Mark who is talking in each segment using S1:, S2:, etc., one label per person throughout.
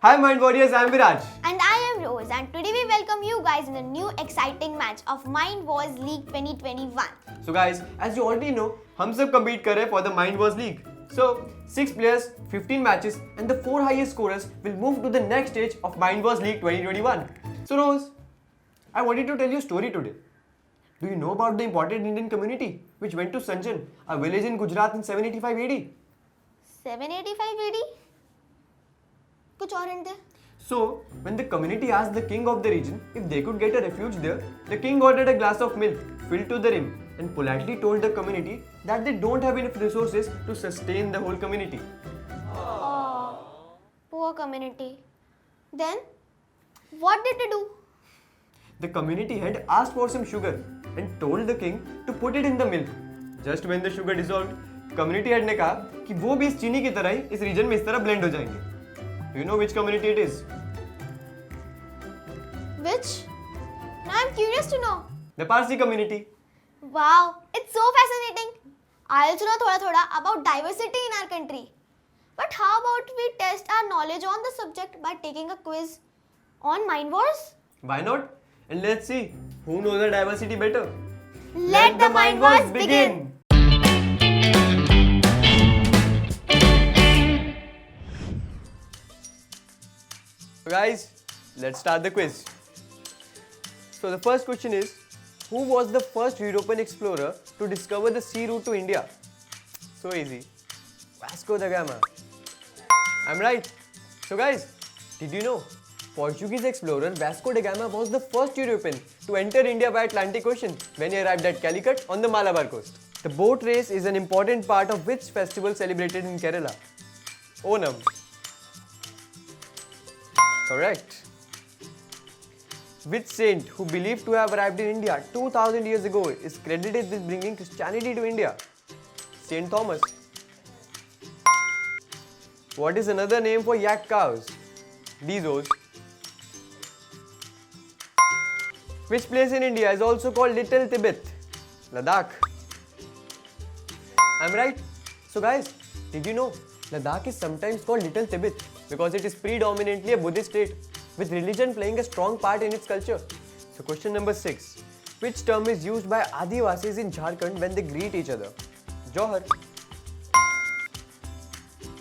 S1: Hi Mind Warriors, I am Viraj.
S2: And I am Rose, and today we welcome you guys in a new exciting match of Mind Wars League 2021.
S1: So guys, as you already know, हम सब compete कर रहे हैं for the Mind Wars League. So 6 players, 15 matches, and the 4 highest scorers will move to the next stage of Mind Wars League 2021. So Rose, I wanted to tell you a story today. Do you know about the important Indian community which went to Sanjan, a village in Gujarat in 785 AD?
S2: 785 AD? कुछ और hint they?
S1: So, when the community asked the king of the region if they could get a refuge there, the king ordered a glass of milk filled to the rim and politely told the community that they don't have enough resources to sustain the whole community.
S2: Oh, poor community. Then, what did they do?
S1: The community had asked for some sugar and told the king to put it in the milk. Just when the sugar dissolved, community head ने कहा कि वो भी इस चीनी की तरह ही इस रीजन में इस तरह blend हो जाएंगे. Do you know which community it is?
S2: Which? Now I'm curious to know.
S1: The Parsi community.
S2: Wow, it's so fascinating. I also know thoda about diversity in our country. But how about we test our knowledge on the subject by taking a quiz on Mind Wars?
S1: Why not? And let's see who knows the diversity better.
S2: Let the Mind Wars begin.
S1: So guys, let's start the quiz. So the first question is, who was the first European explorer to discover the sea route to India? So easy. Vasco da Gama. I'm right. So guys, did you know Portuguese explorer Vasco da Gama was the first European to enter India by Atlantic Ocean when he arrived at Calicut on the Malabar coast. The boat race is an important part of which festival celebrated in Kerala? Onam. Correct. Which saint who believed to have arrived in India 2000 years ago is credited with bringing Christianity to India? Saint Thomas. What is another name for yak cows? Dizos. Which place in India is also called Little Tibet? Ladakh. I'm right. So guys, did you know Ladakh is sometimes called Little Tibet because it is predominantly a Buddhist state with religion playing a strong part in its culture. So question number 6. Which term is used by Adivasis in Jharkhand when they greet each other? Johar.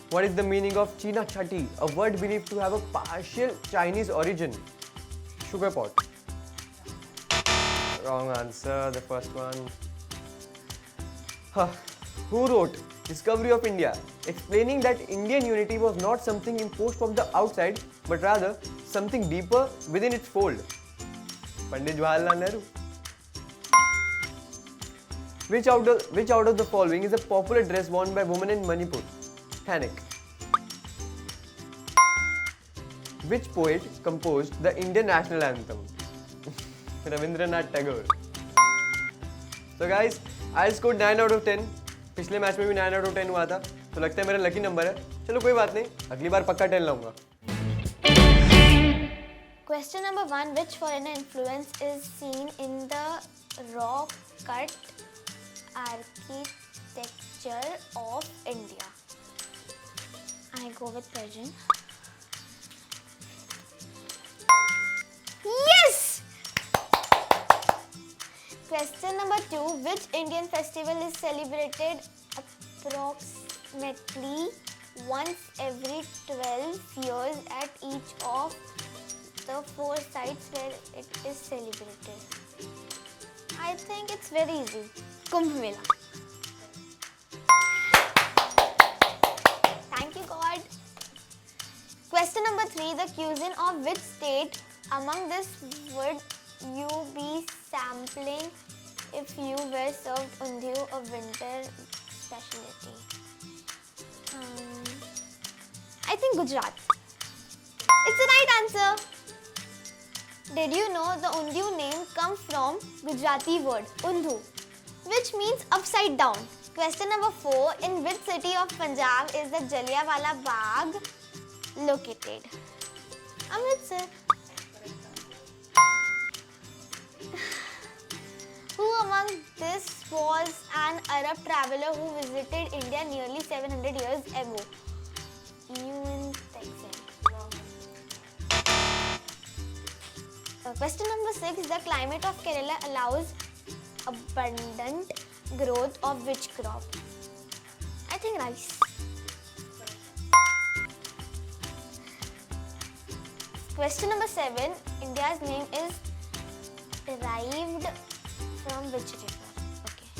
S1: What is the meaning of China Chatti, a word believed to have a partial Chinese origin? Sugar pot. Wrong answer, the first one. Who wrote Discovery of India, explaining that Indian unity was not something imposed from the outside, but rather something deeper within its fold? Pandit Jawaharlal Nehru. Which out of the following is a popular dress worn by women in Manipur? Thanik. Which poet composed the Indian national anthem? Rabindranath Tagore. So guys, I scored 9 out of 10. पिछले match में भी 9 out of 10 हुआ था, तो लगता है मेरा lucky number है. चलो कोई बात नहीं, अगली बार पक्का 10 लाऊंगा.
S2: Question number 1. Which foreigner influence is seen in the rock cut architecture of India? I go with Persian. Yes! Question number 2. Which Indian festival is celebrated approximately once every 12 years at each of the 4 sites where it is celebrated? I think it's very easy. Kumbh Mela. Thank you, God. Question number 3. The cuisine of which state among this would you be sampling if you were served undhiyu, a winter specialty? I think Gujarat. It's the right answer. Did you know the undhiyu name comes from Gujarati word undhu, which means upside down? Question number 4. In which city of Punjab is the Jallianwala Bagh located? Amritsar. Who among this was an Arab traveller who visited India nearly 700 years ago? Ibn Taymiyyah. Question number 6. The climate of Kerala allows abundant growth of which crop? I think rice. Question number 7. India's name is derived from which river? Okay.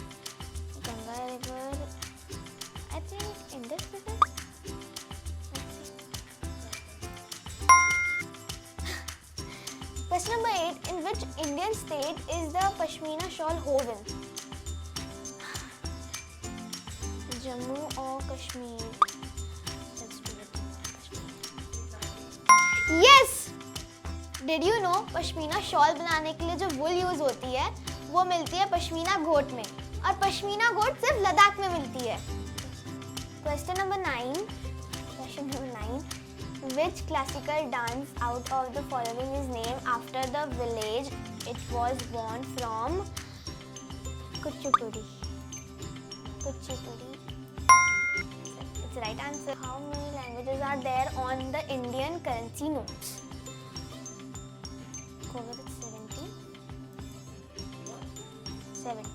S2: Ganga river. I think Indus River. Question number 8. In which Indian state is the Pashmina shawl woven? Jammu or Kashmir? Let's do it. Kashmir. Yes! Did you know pashmina shawl बनाने के लिए जो वुल use होती है वो मिलती है पश्मीना गोट में और पश्मीना गोट सिर्फ लद्दाख में मिलती है. Question number 9. Question number 9. Which classical dance out of the following is named after the village it was born from? Kuchipudi. Kuchipudi. It's the right answer. How many languages are there on the Indian currency notes? Go with it. 17. 17.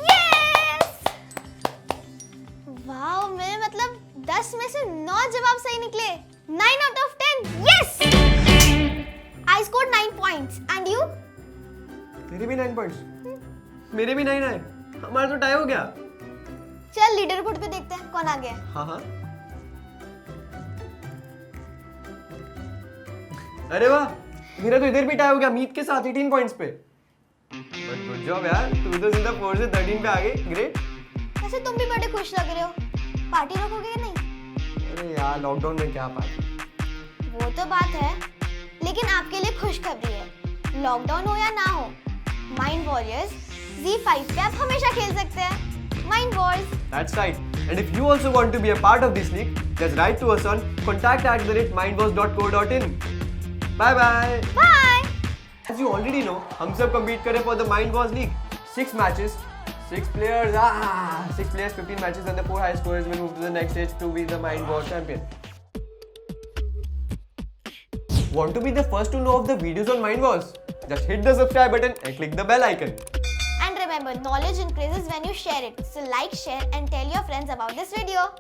S2: Yes! Wow, मेरे मतलब 10 में से 9 जवाब सही निकले. 9 out of 10. Yes! I scored 9 points. And you?
S1: तेरे भी 9 points. मेरे भी 9 आए. हमारा तो टाई हो गया.
S2: चल लीडर बोर्ड पे देखते हैं कौन आ गया.
S1: हाँ. अरे वाह, मेरा तो इधर भी टाई हो गया मीत के साथ 18 पॉइंट्स पे. बट गुड जॉब यार, तू तो सीधा 4 से 13 पे आ गई. ग्रेट.
S2: वैसे तुम भी बड़े खुश लग रहे हो. पार्टी रखोगे या नहीं?
S1: अरे यार लॉकडाउन में क्या पार्टी.
S2: वो तो बात है, लेकिन आपके लिए खुशखबरी है. लॉकडाउन हो या ना हो, माइंड वॉरियर्स Z5 पे आप हमेशा खेल सकते हैं. Mind Wars.
S1: That's right. And if you also want to be a part of this league, just write to us on contact@mindwars.co.in. Bye bye.
S2: Bye.
S1: As you already know, हम सब compete करें for the Mind Wars League. 6 matches, 6 players. 6 players, 15 matches, and the 4 high scorers will move to the next stage to be the Mind Wars champion. Want to be the first to know of the videos on Mind Wars? Just hit the subscribe button and click the bell icon.
S2: And remember, knowledge increases when you share it. So like, share and tell your friends about this video.